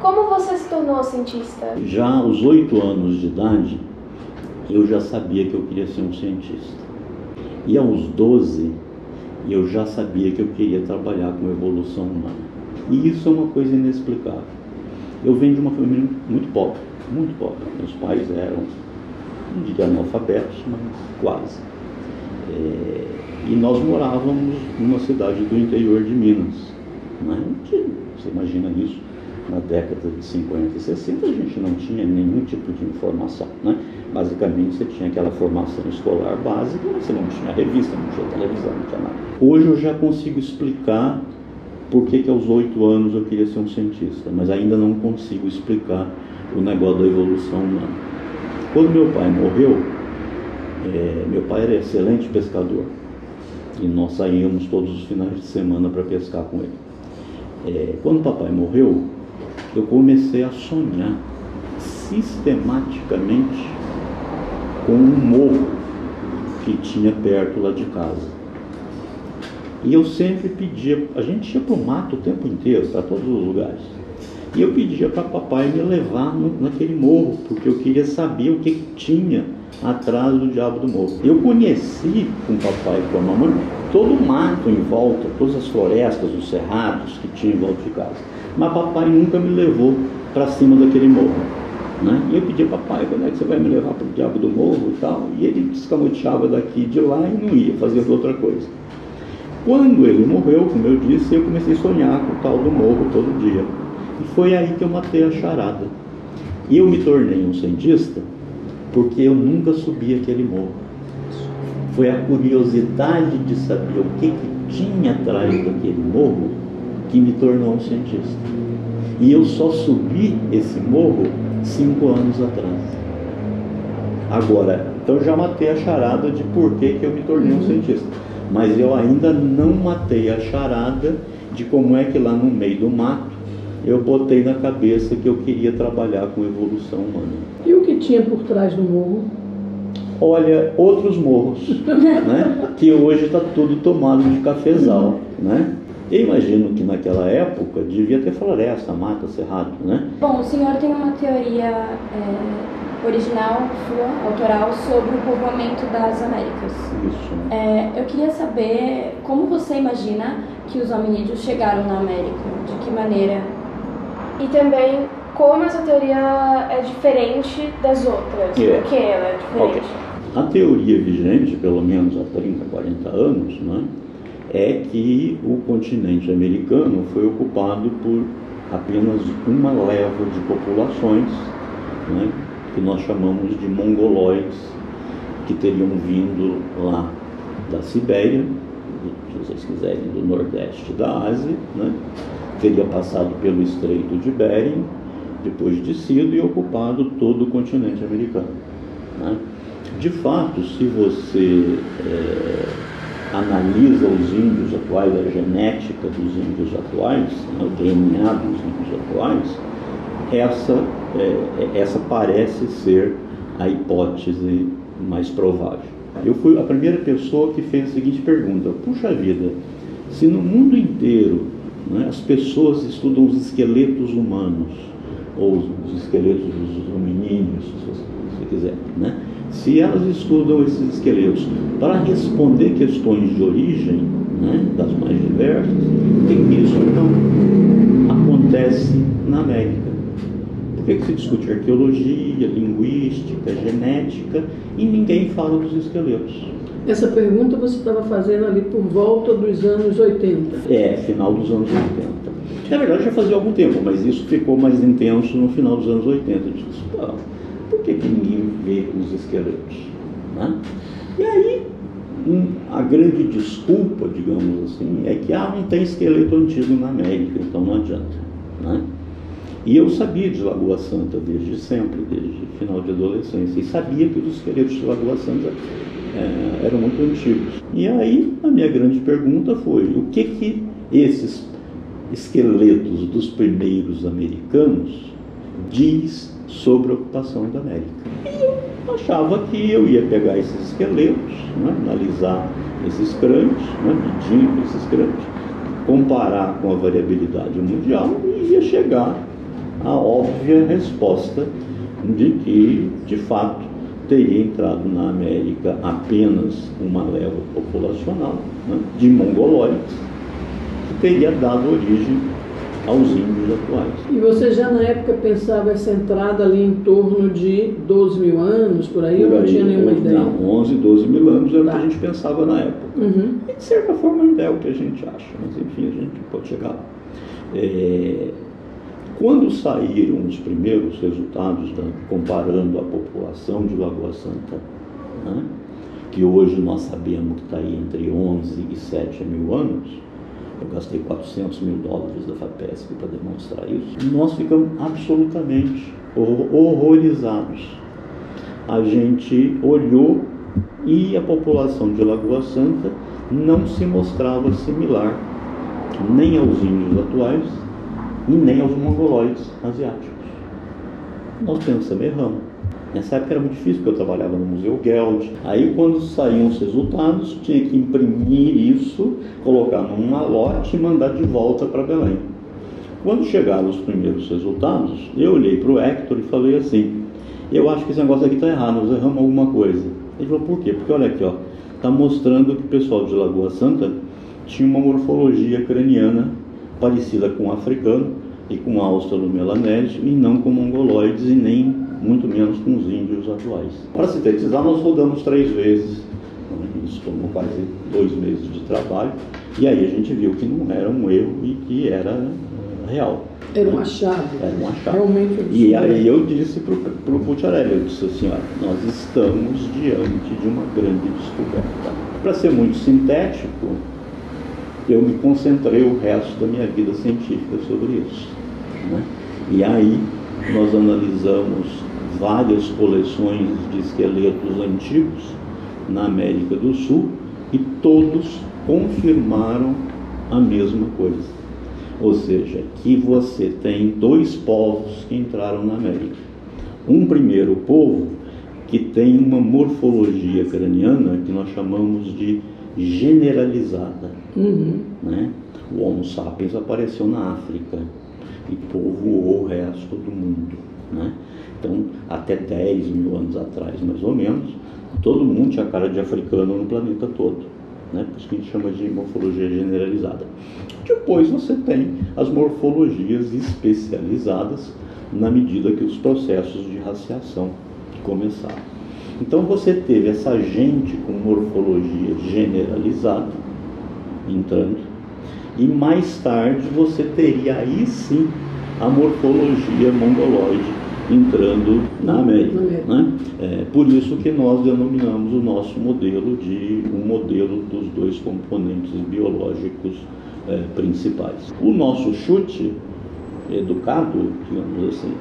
Como você se tornou cientista? Já aos 8 anos de idade, eu já sabia que eu queria ser um cientista. E aos 12, eu já sabia que eu queria trabalhar com evolução humana. E isso é uma coisa inexplicável. Eu venho de uma família muito pobre, muito pobre. Meus pais eram, não diria analfabetos, mas quase. E nós morávamos numa cidade do interior de Minas. Né? Você imagina isso, na década de 50 e 60 a gente não tinha nenhum tipo de informação. Né? Basicamente você tinha aquela formação escolar básica, mas você não tinha revista, não tinha televisão, não tinha nada. Hoje eu já consigo explicar por que aos 8 anos eu queria ser um cientista, mas ainda não consigo explicar o negócio da evolução humana. Quando meu pai morreu, meu pai era excelente pescador e nós saíamos todos os finais de semana para pescar com ele. Quando papai morreu, eu comecei a sonhar sistematicamente com um morro que tinha perto lá de casa. E eu sempre pedia, a gente ia para o mato o tempo inteiro, para todos os lugares. E eu pedia para papai me levar naquele morro, porque eu queria saber o que tinha atrás do diabo do morro. Eu conheci com o papai e com a mamãe todo o mato em volta, todas as florestas, os cerrados que tinha em volta de casa. Mas papai nunca me levou para cima daquele morro. Né? E eu pedia, papai, quando é que você vai me levar para o diabo do morro e tal? E ele descamoteava daqui e de lá e não ia, fazia outra coisa. Quando ele morreu, como eu disse, eu comecei a sonhar com o tal do morro todo dia. E foi aí que eu matei a charada. E eu me tornei um cientista porque eu nunca subi aquele morro. Foi a curiosidade de saber o que tinha atrás daquele morro que me tornou um cientista. E eu só subi esse morro 5 anos atrás. Agora, então eu já matei a charada de por que eu me tornei um cientista. Mas eu ainda não matei a charada de como é que lá no meio do mato eu botei na cabeça que eu queria trabalhar com evolução humana. E o que tinha por trás do morro? Olha, outros morros, né? Que hoje está tudo tomado de cafezal, né? Eu imagino que naquela época devia ter floresta, mata, cerrado, né? Bom, o senhor tem uma teoria original, sua, autoral, sobre o povoamento das Américas. Isso. Eu queria saber como você imagina que os hominídeos chegaram na América, de que maneira? E também como essa teoria é diferente das outras, por que ela é diferente? Okay. A teoria vigente, pelo menos há 30, 40 anos, né, é que o continente americano foi ocupado por apenas uma leva de populações, né, que nós chamamos de mongoloides, que teriam vindo lá da Sibéria, se vocês quiserem, do nordeste da Ásia, né, teria passado pelo Estreito de Bering, depois descido e ocupado todo o continente americano. Né. De fato, se você analisa os índios atuais, a genética dos índios atuais, né, o DNA dos índios atuais, essa parece ser a hipótese mais provável. Eu fui a primeira pessoa que fez a seguinte pergunta: puxa vida, se no mundo inteiro, né, as pessoas estudam os esqueletos humanos, ou os esqueletos dos hominídeos, se você quiser, né? Se elas estudam esses esqueletos para responder questões de origem, né, das mais diversas, por que isso não acontece na América? Por que se discute arqueologia, linguística, genética e ninguém fala dos esqueletos? Essa pergunta você estava fazendo ali por volta dos anos 80. Final dos anos 80. Na verdade já fazia algum tempo, mas isso ficou mais intenso no final dos anos 80. Eu disse, por que ninguém vê os esqueletos? Né? E aí, a grande desculpa, digamos assim, é que não tem esqueleto antigo na América, então não adianta. Né? E eu sabia de Lagoa Santa desde sempre, desde o final de adolescência, e sabia que os esqueletos de Lagoa Santa eram muito antigos. E aí, a minha grande pergunta foi, o que esses esqueletos dos primeiros americanos diz sobre a ocupação da América? E eu achava que eu ia pegar esses esqueletos, né, analisar esses crânios, né, medindo esses crânios, comparar com a variabilidade mundial e ia chegar a óbvia resposta de que, de fato, teria entrado na América apenas uma leva populacional, né, de mongoloides, que teria dado origem aos índios atuais. E você já na época pensava essa entrada ali em torno de 12 mil anos, por aí, ou não tinha nenhuma ideia? Não, 11, 12 mil anos era o que a gente pensava na época. Uhum. E de certa forma ainda é o que a gente acha, mas enfim, a gente pode chegar lá. Quando saíram os primeiros resultados comparando a população de Lagoa Santa, né, que hoje nós sabemos que está aí entre 11 e 7 mil anos, eu gastei $400 mil da FAPESP para demonstrar isso, nós ficamos absolutamente horrorizados. A gente olhou e a população de Lagoa Santa não se mostrava similar nem aos índios atuais e nem aos mongoloides asiáticos. Nós pensamos, erramos. Nessa época era muito difícil, porque eu trabalhava no Museu Geld. Aí, quando saíam os resultados, tinha que imprimir isso, colocar num malote e mandar de volta para Belém. Quando chegaram os primeiros resultados, eu olhei para o Hector e falei assim, eu acho que esse negócio aqui está errado, nós erramos alguma coisa. Ele falou, por quê? Porque olha aqui, ó, está mostrando que o pessoal de Lagoa Santa tinha uma morfologia craniana parecida com o africano e com o australo-melanésio, e não com mongoloides e nem muito menos com os índios atuais. Para sintetizar, nós rodamos 3 vezes, isso tomou quase 2 meses de trabalho, e aí a gente viu que não era um erro e que era real. Era um achado. Era um achado. Realmente absurdo. E aí eu disse para o Pucciarelli, eu disse assim, olha, nós estamos diante de uma grande descoberta. Para ser muito sintético, eu me concentrei o resto da minha vida científica sobre isso, né? E aí nós analisamos várias coleções de esqueletos antigos na América do Sul e todos confirmaram a mesma coisa. Ou seja, que você tem 2 povos que entraram na América. Um primeiro povo que tem uma morfologia craniana que nós chamamos de generalizada. Né? O Homo sapiens apareceu na África e povoou o resto do mundo, né? Então, até 10 mil anos atrás, mais ou menos, todo mundo tinha cara de africano no planeta todo, né? Por isso que a gente chama de morfologia generalizada. Depois você tem as morfologias especializadas na medida que os processos de raciação começaram. Então você teve essa gente com morfologia generalizada entrando, e mais tarde você teria aí sim a morfologia mongoloide entrando na América, né? Por isso que nós denominamos o nosso modelo de um modelo dos 2 componentes biológicos principais. O nosso chute educado, digamos assim,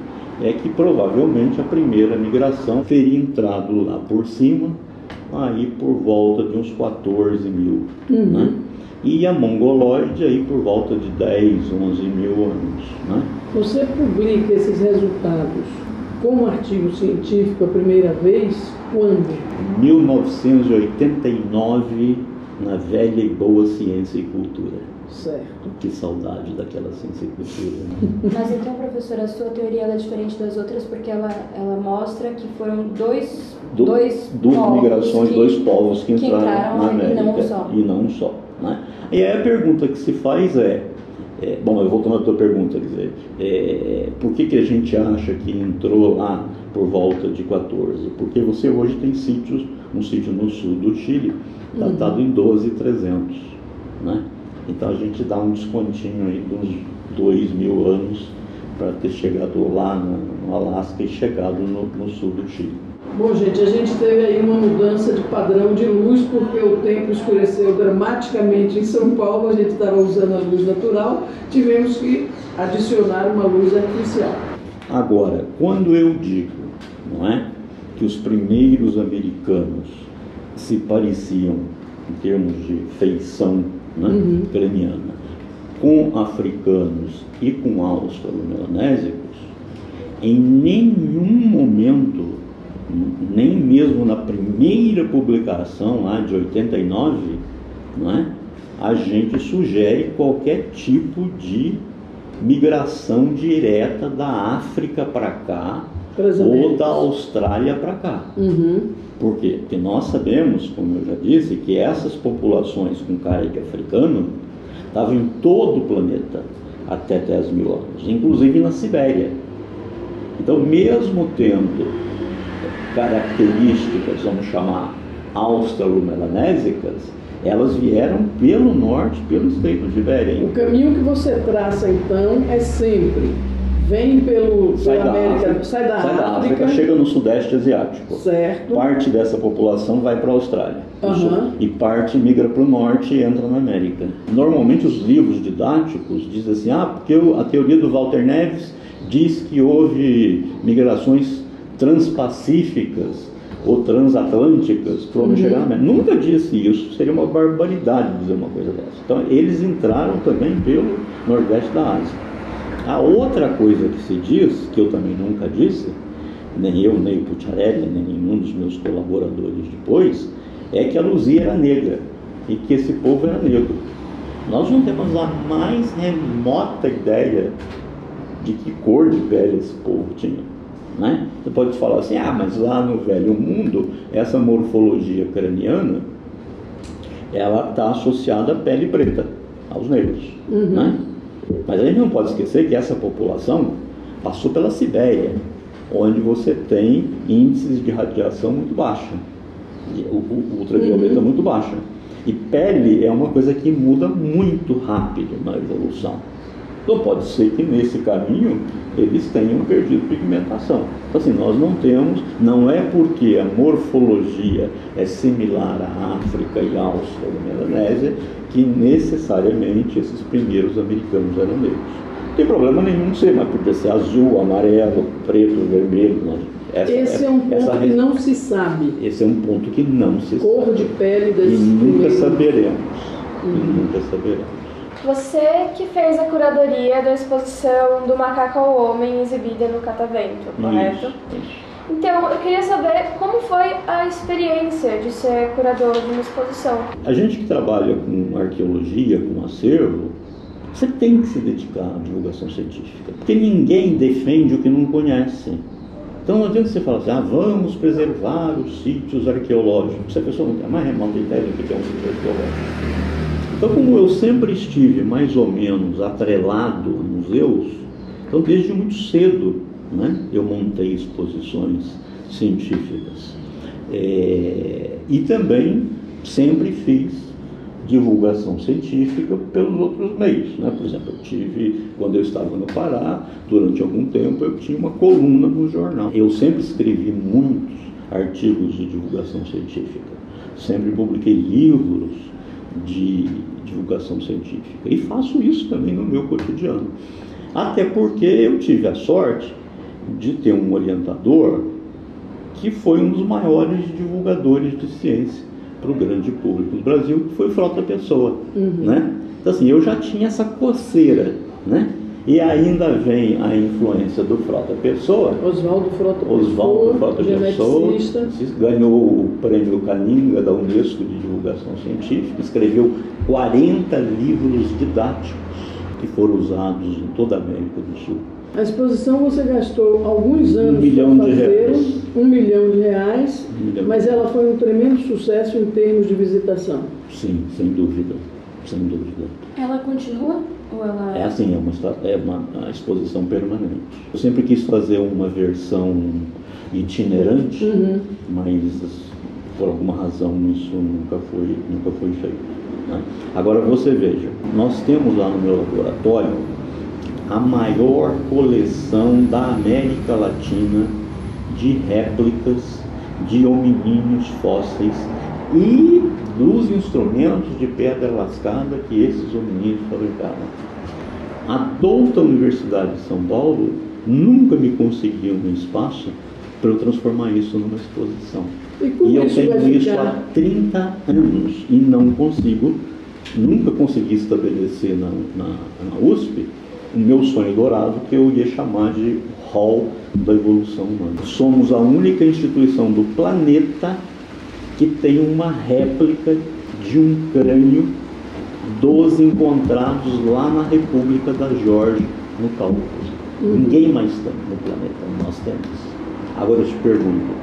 é que provavelmente a primeira migração teria entrado lá por cima, aí por volta de uns 14 mil, né? E a mongoloide aí por volta de 10, 11 mil anos, né? Você publica esses resultados como artigo científico a primeira vez quando? 1989, na velha e boa Ciência e Cultura. Certo. Que saudade daquela Ciência e Cultura, né? Mas então, professora, a sua teoria ela é diferente das outras porque ela mostra que foram dois migrações, 2 povos que entraram na América. E não um só. Né? E aí a pergunta que se faz bom, eu vou tomar a tua pergunta, quer dizer, por que a gente acha que entrou lá por volta de 14? Porque você hoje tem sítios, um sítio no sul do Chile, datado em 12.300, né? Então a gente dá um descontinho aí de uns 2 mil anos para ter chegado lá no Alasca e chegado no sul do Chile. Bom, gente, a gente teve aí uma mudança de padrão de luz porque o tempo escureceu dramaticamente em São Paulo, a gente estava usando a luz natural, tivemos que adicionar uma luz artificial. Agora, quando eu digo, não é, que os primeiros americanos se pareciam, em termos de feição, né, craniana, com africanos e com austro-melanésicos, em nenhum momento, nem mesmo na primeira publicação lá de 89, não é, a gente sugere qualquer tipo de migração direta da África para cá ou da Austrália para cá. Por quê? Porque nós sabemos, como eu já disse, que essas populações com caribe africano estavam em todo o planeta até 10 mil anos, inclusive na Sibéria. Então, mesmo tendo características, vamos chamar, australo-melanésicas, elas vieram pelo norte, pelo Estreito de Bering. O caminho que você traça, então, é sempre: vem pela América, sai da África, chega no Sudeste Asiático. Certo. Parte dessa população vai para a Austrália. E parte migra para o norte e entra na América. Normalmente os livros didáticos dizem assim, porque a teoria do Walter Neves diz que houve migrações transpacíficas ou transatlânticas para o homem chegar na América. Nunca disse isso, seria uma barbaridade dizer uma coisa dessa. Então eles entraram também pelo Nordeste da Ásia. A outra coisa que se diz, que eu também nunca disse, nem eu, nem o Pucciarelli, nem nenhum dos meus colaboradores depois, é que a Luzia era negra e que esse povo era negro. Nós não temos a mais remota ideia de que cor de pele esse povo tinha, né? Você pode falar assim, mas lá no Velho Mundo, essa morfologia craniana, ela está associada à pele preta, aos negros, né? Mas a gente não pode esquecer que essa população passou pela Sibéria, onde você tem índices de radiação muito baixa, o ultravioleta muito baixa. E pele é uma coisa que muda muito rápido na evolução. Então pode ser que nesse caminho eles tenham perdido pigmentação. Então assim, nós não temos, não é porque a morfologia é similar à África e à Austro-Melanésia que necessariamente esses primeiros americanos eram negros. Não tem problema nenhum ser, mas podia ser azul, amarelo, preto, vermelho. Esse é um ponto que não se sabe. Esse é um ponto que não se sabe. Cor de pele desses e nunca saberemos. E nunca saberemos. Você que fez a curadoria da exposição do Macaco ao Homem exibida no Catavento, correto? Isso. Então, eu queria saber como foi a experiência de ser curador de uma exposição. A gente que trabalha com arqueologia, com acervo, você tem que se dedicar à divulgação científica, porque ninguém defende o que não conhece. Então não adianta você falar assim, vamos preservar os sítios arqueológicos. Se a pessoa não tem a mais remota ideia do que é um sítio arqueológico. Então, como eu sempre estive mais ou menos atrelado a museus, então desde muito cedo, né, eu montei exposições científicas. E também sempre fiz divulgação científica pelos outros meios, né? Por exemplo, quando eu estava no Pará, durante algum tempo, eu tinha uma coluna no jornal. Eu sempre escrevi muitos artigos de divulgação científica, sempre publiquei livros de divulgação científica e faço isso também no meu cotidiano. Até porque eu tive a sorte de ter um orientador que foi um dos maiores divulgadores de ciência para o grande público do Brasil, que foi o Frota Pessoa, né? Então assim, eu já tinha essa coceira, né? E ainda vem a influência do Frota Pessoa. Oswaldo Frota Pessoa ganhou o prêmio Caninga da Unesco de divulgação científica, escreveu 40 livros didáticos que foram usados em toda a América do Sul. A exposição você gastou alguns anos R$1 milhão para fazer, R$1 milhão, mas ela foi um tremendo sucesso em termos de visitação. Sim, sem dúvida, sem dúvida. Ela continua? Ou ela... É assim, é uma exposição permanente. Eu sempre quis fazer uma versão itinerante, mas por alguma razão isso nunca foi feito, né? Agora você veja, nós temos lá no meu laboratório a maior coleção da América Latina de réplicas de hominíneos fósseis e dos instrumentos de pedra lascada que esses hominíneos fabricavam. A douta Universidade de São Paulo nunca me conseguiu um espaço para eu transformar isso numa exposição. E eu tenho isso há 30 anos e não consigo, nunca consegui estabelecer na USP o meu sonho dourado, que eu ia chamar de Hall da Evolução Humana. Somos a única instituição do planeta que tem uma réplica de um crânio dos encontrados lá na República da Geórgia, no Cáucaso. Ninguém mais tem no planeta, nós temos. Agora eu te pergunto,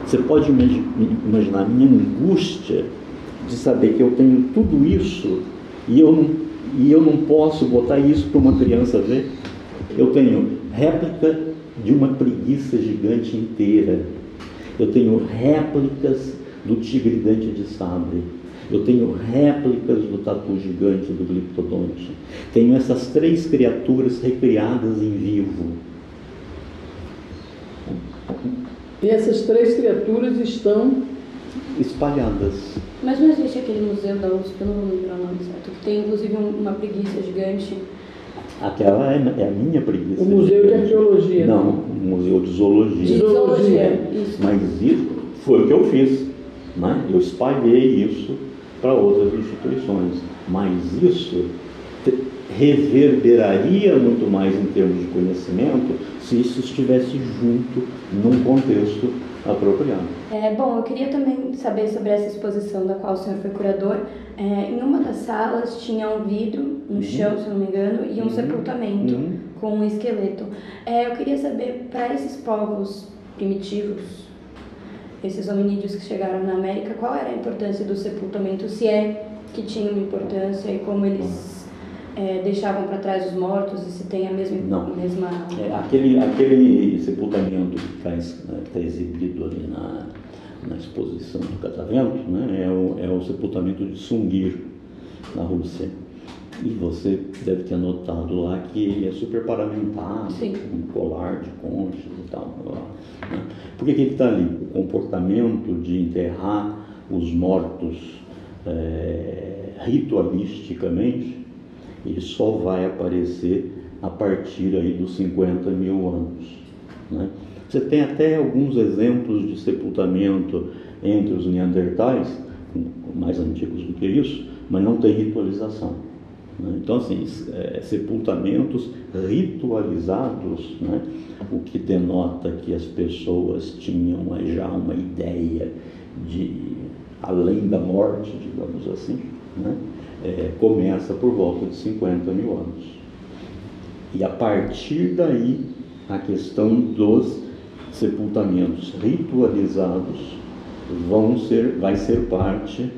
você pode imaginar a minha angústia de saber que eu tenho tudo isso e eu não posso botar isso para uma criança ver? Eu tenho réplica de uma preguiça gigante inteira. Eu tenho réplicas do tigre dente de sabre. Eu tenho réplicas do tatu gigante do gliptodonte. Tenho essas 3 criaturas recriadas em vivo. E essas 3 criaturas estão espalhadas. Mas não existe aquele museu da USP, eu não vou lembrar o nome certo, que tem inclusive uma preguiça gigante. Aquela é a minha preguiça. O Museu de Arqueologia. Não, o Museu de Zoologia. De Zoologia, isso. Mas isso foi o que eu fiz, né? Eu espalhei isso para outras instituições. Mas isso reverberaria muito mais em termos de conhecimento se isso estivesse junto num contexto apropriado. Bom, eu queria também saber sobre essa exposição da qual o senhor foi curador. Em uma das salas tinha um vidro no chão, se não me engano, e um sepultamento com um esqueleto. Eu queria saber, para esses povos primitivos, esses hominídeos que chegaram na América, qual era a importância do sepultamento, se é que tinha uma importância, e como eles deixavam para trás os mortos, e se tem a mesma... Aquele sepultamento que está exibido ali na exposição do catavento, né, é o sepultamento de Sungir, na Rússia. E você deve ter notado lá que ele é super paramentado, com um colar de conchas e tal. Né? Por que ele está ali? O comportamento de enterrar os mortos ritualisticamente, ele só vai aparecer a partir aí dos 50 mil anos. Né? Você tem até alguns exemplos de sepultamento entre os neandertais, mais antigos do que isso, mas não tem ritualização. Né? Então, assim, sepultamentos ritualizados, né? O que denota que as pessoas tinham já uma ideia de além da morte, digamos assim, né? Começa por volta de 50 mil anos. E a partir daí, a questão dos sepultamentos ritualizados vai ser parte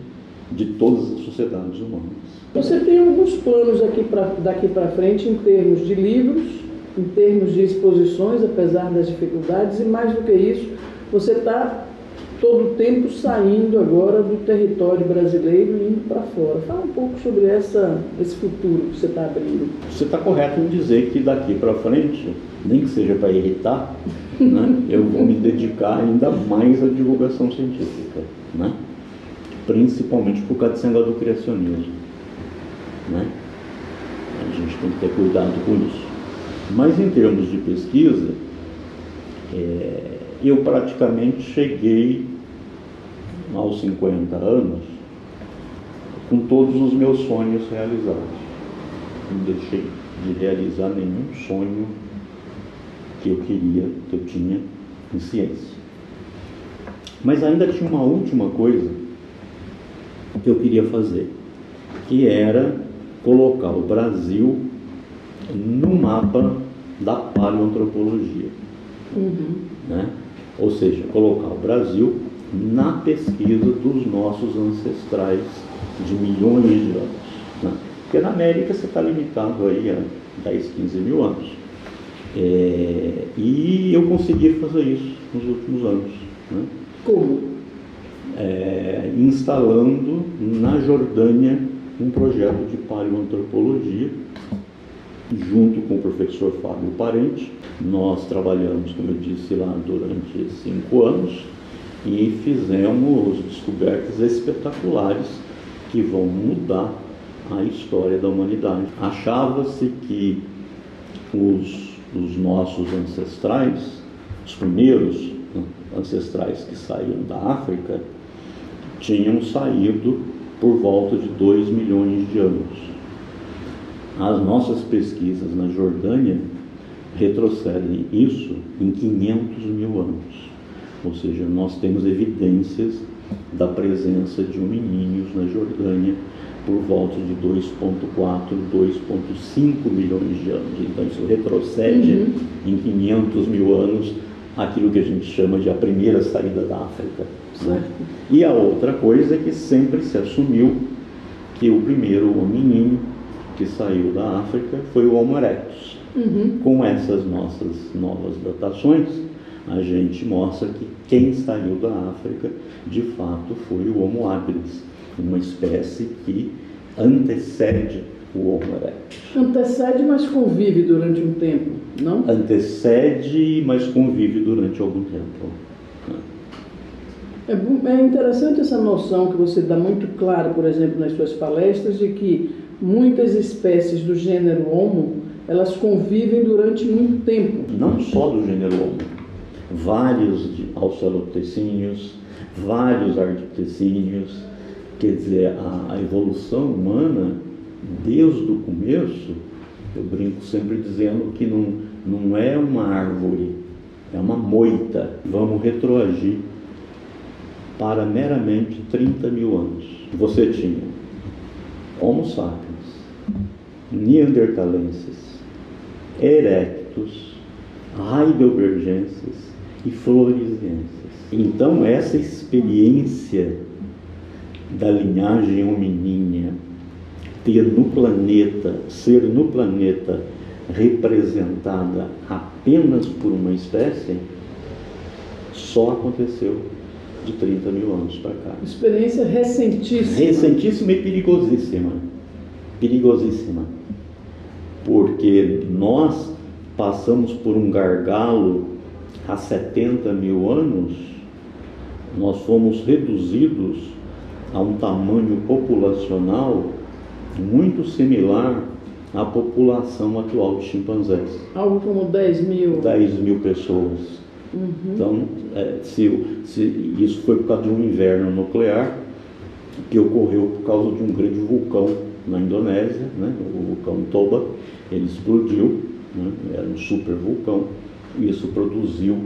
de todas as sociedades humanas. Você tem alguns planos daqui para frente em termos de livros, em termos de exposições, apesar das dificuldades, e mais do que isso, você está todo o tempo saindo agora do território brasileiro e indo para fora. Fala um pouco sobre esse futuro que você está abrindo. Você está correto em dizer que daqui para frente, nem que seja para irritar, né, eu vou me dedicar ainda mais à divulgação científica, né, principalmente por causa desse negócio do criacionismo. Né? A gente tem que ter cuidado com isso. Mas em termos de pesquisa, eu praticamente cheguei aos 50 anos com todos os meus sonhos realizados. Não deixei de realizar nenhum sonho que eu tinha em ciência. Mas ainda tinha uma última coisa que eu queria fazer, que era colocar o Brasil no mapa da paleoantropologia. Né? Ou seja, colocar o Brasil na pesquisa dos nossos ancestrais de milhões de anos. Né? Porque na América você está limitado aí a 10, 15 mil anos. E eu consegui fazer isso nos últimos anos. Né? Como? Instalando na Jordânia um projeto de paleoantropologia, junto com o professor Fábio Parente. Nós trabalhamos, como eu disse, lá durante 5 anos e fizemos descobertas espetaculares que vão mudar a história da humanidade. Achava-se que os nossos ancestrais, os primeiros ancestrais que saíram da África, tinham saído por volta de 2 milhões de anos. As nossas pesquisas na Jordânia retrocedem isso em 500 mil anos. Ou seja, nós temos evidências da presença de hominíneos na Jordânia por volta de 2,4, 2,5 milhões de anos. Então isso retrocede em 500 mil anos aquilo que a gente chama de a primeira saída da África. Né? E a outra coisa é que sempre se assumiu que o primeiro hominídeo que saiu da África foi o Homo erectus. Com essas nossas novas datações, a gente mostra que quem saiu da África, de fato, foi o Homo habilis, uma espécie que antecede o Homo erectus. Antecede, mas convive durante um tempo, não? Antecede, mas convive durante algum tempo. É interessante essa noção que você dá muito clara, por exemplo, nas suas palestras, de que muitas espécies do gênero Homo, elas convivem durante muito tempo. Não só do gênero Homo, vários australopitecíneos, vários ardipitecíneos, quer dizer, a evolução humana, desde o começo, eu brinco sempre dizendo que não é uma árvore, é uma moita. Vamos retroagir para meramente 30 mil anos. Você tinha Homo sapiens, neandertalenses, erectus, heidelbergenses e floresienses. Então essa experiência da linhagem hominínea ser no planeta representada apenas por uma espécie, só aconteceu de 30 mil anos para cá. Experiência recentíssima. Recentíssima e perigosíssima. Perigosíssima. Porque nós passamos por um gargalo há 70 mil anos, nós fomos reduzidos a um tamanho populacional muito similar à população atual de chimpanzés. Algo como 10 mil. 10 mil pessoas. Então, isso foi por causa de um inverno nuclear que ocorreu por causa de um grande vulcão na Indonésia, né? O vulcão Toba. Ele explodiu, né? Era um super vulcão, e isso produziu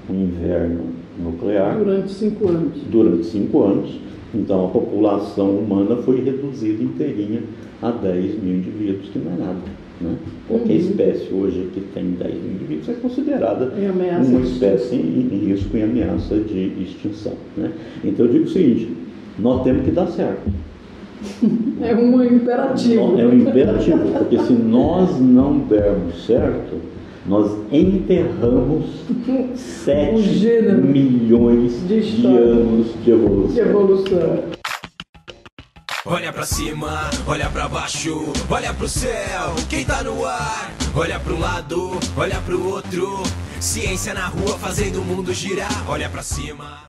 um inverno nuclear. Durante 5 anos. Durante 5 anos. Então, a população humana foi reduzida inteirinha a 10 mil indivíduos, que não é nada. Né? Qualquer espécie hoje que tem 10 mil indivíduos é considerada uma espécie em risco e ameaça de extinção. Né? Então, eu digo o seguinte, nós temos que dar certo. É um imperativo. É um imperativo, porque se nós não dermos certo, nós enterramos 7 milhões de anos de evolução. Olha pra cima, olha pra baixo, olha pro céu, quem tá no ar? Olha pro lado, olha pro outro, ciência na rua fazendo o mundo girar. Olha pra cima.